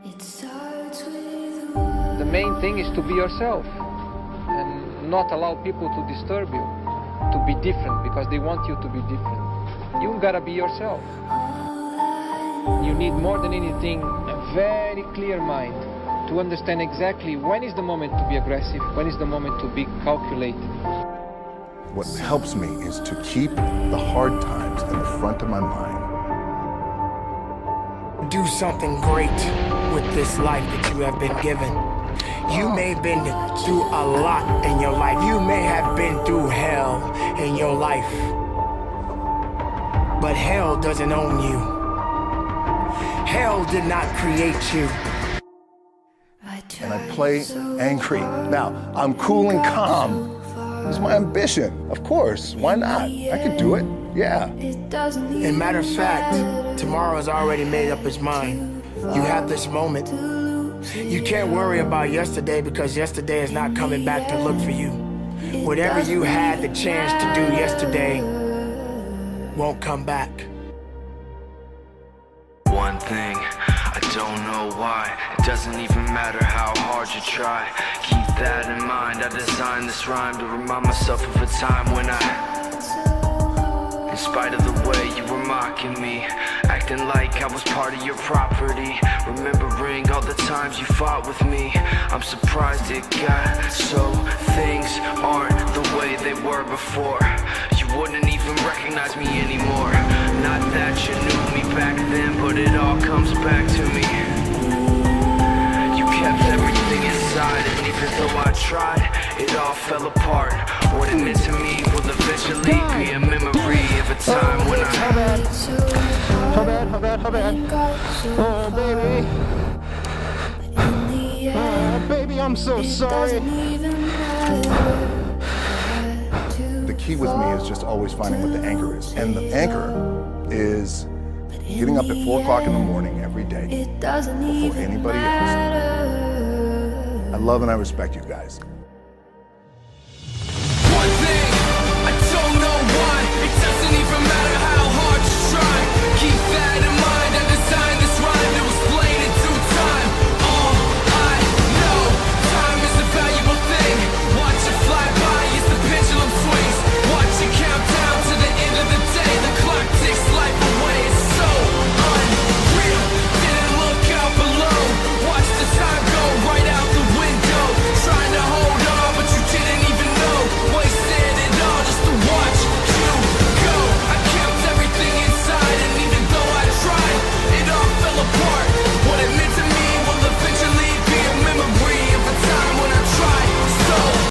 The main thing is to be yourself and not allow people to disturb you, to be different because they want you to be different. You gotta be yourself. You need more than anything a very clear mind to understand exactly when is the moment to be aggressive, when is the moment to be calculated. What helps me is to keep the hard times in the front of my mind. Do something great with this life that you have been given. You may have been through a lot in your life. You may have been through hell in your life. But hell doesn't own you. Hell did not create you. And I play angry. Now, I'm cool and calm. It's my ambition. Of course, why not? I could do it, yeah. And matter of fact, tomorrow has already made up its mind. You have this moment. You can't worry about yesterday because yesterday is not coming back to look for you. Whatever you had the chance to do yesterday won't come back. One thing, I don't know why. It doesn't even matter how hard you try. Keep that in mind. I designed this rhyme to remind myself of a time when in spite of the way you were mocking me, acting like I was part of your property, remembering all the times you fought with me, I'm surprised it got so things aren't the way they were before. You wouldn't even recognize me anymore. Not that you knew me back then, but it all comes back to me. You kept everything inside, and even though I tried, it all fell apart. What it meant to me will eventually be a memory of a time when How bad? Oh, baby. Oh, baby, I'm so sorry. The key with me is just always finding what the anchor is. And the anchor is getting up at 4 o'clock in the morning every day before anybody else. I love and I respect you guys.